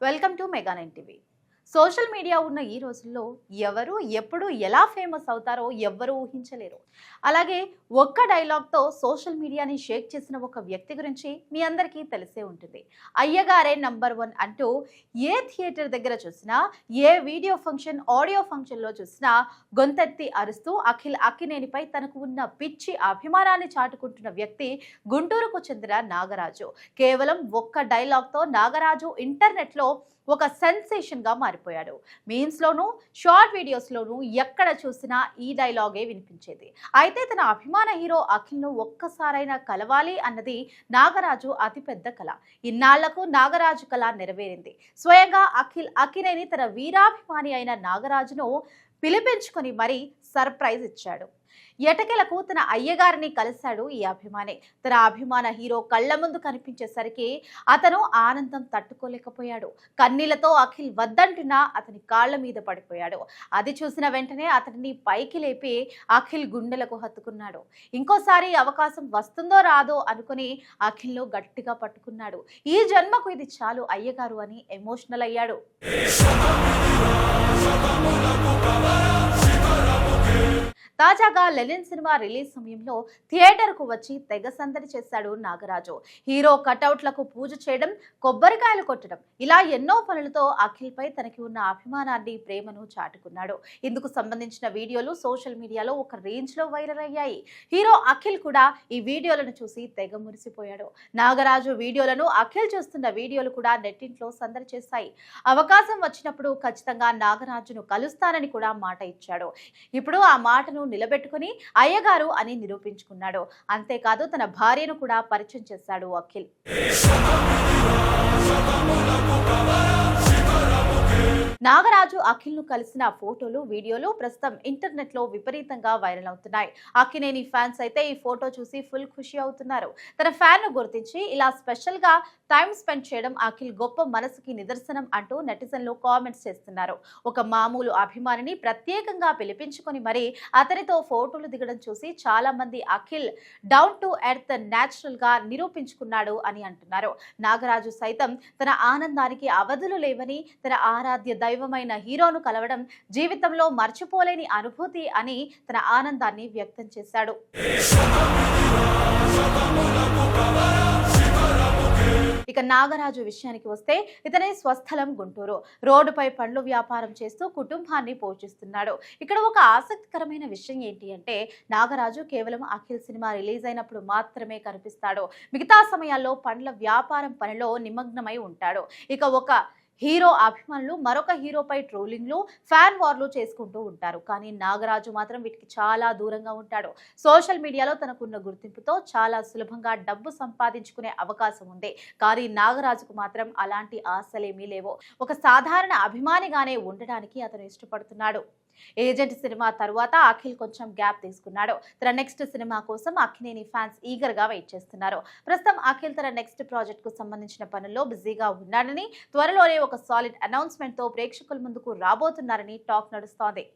Welcome to mega 9 TV. Social media ఉన్న ఈ రోజుల్లో ఎవరు ఎప్పుడు ఎలా ఫేమస్ అవుతారో ఎవ్వరూ ఊహించలేరు. అలాగే ఒక్క డైలాగ్తో సోషల్ మీడియాని షేక్ చేసిన ఒక వ్యక్తి గురించి మీ అందరికీ తెలిసే ఉంటుంది. అయ్యగారే నంబర్ 1 అంటూ ఏ థియేటర్ దగ్గర చూసినా, ఏ వీడియో ఫంక్షన్, ఆడియో ఫంక్షన్లో చూసినా గొంతెత్తి అరుస్తూ అఖిల్ అక్కినేనిపై తనకు ఉన్న పిచ్చి అభిమానాన్ని చాటుకుంటున్న వ్యక్తి గుంటూరుకు చెందిన నాగరాజు. కేవలం ఒక్క డైలాగ్తో నాగరాజు ఇంటర్నెట్లో ఒక సెన్సేషన్ గా మారిపోయాడు. మీమ్స్ లోను, షార్ట్ వీడియోస్ లోను ఎక్కడ చూసినా ఈ డైలాగే వినిపించేది. అయితే తన అభిమాన హీరో అఖిల్ ను ఒక్కసారైనా కలవాలి అన్నది నాగరాజు అతిపెద్ద కళ. ఇన్నాళ్లకు నాగరాజు కళ నెరవేరింది. స్వయంగా అఖిల్ అక్కినేని తన వీరాభిమాని అయిన నాగరాజును పిలిపించుకొని మరీ సర్ప్రైజ్ ఇచ్చాడు. ఎటకెలకు తన అయ్యగారిని కలిశాడు ఈ అభిమాని. తన అభిమాన హీరో కళ్ల ముందు కనిపించేసరికి అతను ఆనందం తట్టుకోలేకపోయాడు. కన్నీళ్లతో అఖిల్ వద్దంటున్నా అతని కాళ్ల మీద పడిపోయాడు. అది చూసిన వెంటనే అతడిని పైకి లేపి అఖిల్ గుండెలకు హత్తుకున్నాడు. ఇంకోసారి అవకాశం వస్తుందో రాదో అనుకుని అఖిల్ను గట్టిగా పట్టుకున్నాడు. ఈ జన్మకు ఇది చాలు అయ్యగారు అని ఎమోషనల్ అయ్యాడు. తాజాగా లెనిన్ సినిమా రిలీజ్ సమయంలో థియేటర్కు వచ్చి తెగ సందడి చేశాడు నాగరాజు. హీరో కటౌట్లకు పూజ చేయడం, కొబ్బరికాయలు కొట్టడం, ఇలా ఎన్నో పనులతో అఖిల్ పై తనకి ఉన్న అభిమానాన్ని, ప్రేమను చాటుకున్నాడు. ఇందుకు సంబంధించిన వీడియోలు సోషల్ మీడియాలో ఒక రేంజ్ లో వైరల్ అయ్యాయి. హీరో అఖిల్ కూడా ఈ వీడియోలను చూసి తెగ మురిసిపోయాడు. నాగరాజు వీడియోలను అఖిల్ చూస్తున్న వీడియోలు కూడా నెట్టింట్లో సందడి చేశాయి. అవకాశం వచ్చినప్పుడు ఖచ్చితంగా నాగరాజును కలుస్తానని కూడా మాట ఇచ్చాడు. ఇప్పుడు ఆ మాటను నిలబెట్టుకుని అయ్యగారు అని నిరూపించుకున్నాడు. అంతేకాదు తన భార్యను కూడా పరిచయం చేశాడు అఖిల్. నాగరాజు అఖిల్ ను కలిసిన ఫోటోలు, వీడియోలు ప్రస్తుతం ఇంటర్నెట్ లో విపరీతంగా వైరల్ అవుతున్నాయి. అక్కినేని ఫ్యాన్స్ అయితే ఈ ఫోటో చూసి ఫుల్ ఖుషి అవుతున్నారు. తన ఫ్యాన్ ను గుర్తించి ఇలా స్పెషల్ గా టైం స్పెండ్ చేయడం అఖిల్ గొప్ప మనసుకి నిదర్శనం అంటూ నెటిజన్లు కామెంట్స్ చేస్తున్నారు. ఒక మామూలు అభిమానిని ప్రత్యేకంగా పిలిపించుకొని మరి అతనితో ఫోటోలు దిగడం చూసి చాలా మంది Akhil down to earth, natural గా నిరూపించుకున్నాడు అని అంటున్నారు. నాగరాజు సైతం తన ఆనందానికి అవధులు లేవని, తన ఆరాధ్య దైవమైన హీరోను కలవడం జీవితంలో మర్చిపోలేని అనుభూతి అని తన ఆనందాన్ని వ్యక్తం చేశాడు. ఇక నాగరాజు విషయానికి వస్తే ఇతని స్వస్థలం గుంటూరు. రోడ్డుపై పండ్లు వ్యాపారం చేస్తూ కుటుంబాన్ని పోషిస్తున్నాడు. ఇక్కడ ఒక ఆసక్తికరమైన విషయం ఏంటి అంటే నాగరాజు కేవలం అఖిల్ సినిమా రిలీజ్ అయినప్పుడు మాత్రమే కనిపిస్తాడు. మిగతా సమయాల్లో పండ్ల వ్యాపారం పనిలో నిమగ్నమై ఉంటాడు. ఇక ఒక హీరో అభిమానులు మరొక హీరోపై ట్రోలింగ్లు, ఫ్యాన్ వార్లు చేసుకుంటూ ఉంటారు. కానీ నాగరాజు మాత్రం వీటికి చాలా దూరంగా ఉంటాడు. సోషల్ మీడియాలో తనకున్న గుర్తింపుతో చాలా సులభంగా డబ్బు సంపాదించుకునే అవకాశం ఉంది. కానీ నాగరాజుకు మాత్రం అలాంటి ఆశలేమీ లేవు. ఒక సాధారణ అభిమానిగానే ఉండడానికి అతను ఇష్టపడుతున్నాడు. ఏజెంట్ సినిమా తరువాత అఖిల్ కొంచెం గ్యాప్ తీసుకున్నాడు. తన నెక్స్ట్ సినిమా కోసం అక్కినేని ఫ్యాన్స్ ఈగర్ గా వెయిట్ చేస్తున్నారు. ప్రస్తుతం అఖిల్ తన నెక్స్ట్ ప్రాజెక్ట్ కు సంబంధించిన పనుల్లో బిజీగా ఉన్నాడని, త్వరలోనే ఒక సాలిడ్ అనౌన్స్మెంట్ తో ప్రేక్షకుల ముందుకు రాబోతున్నారని టాక్ నడుస్తోంది.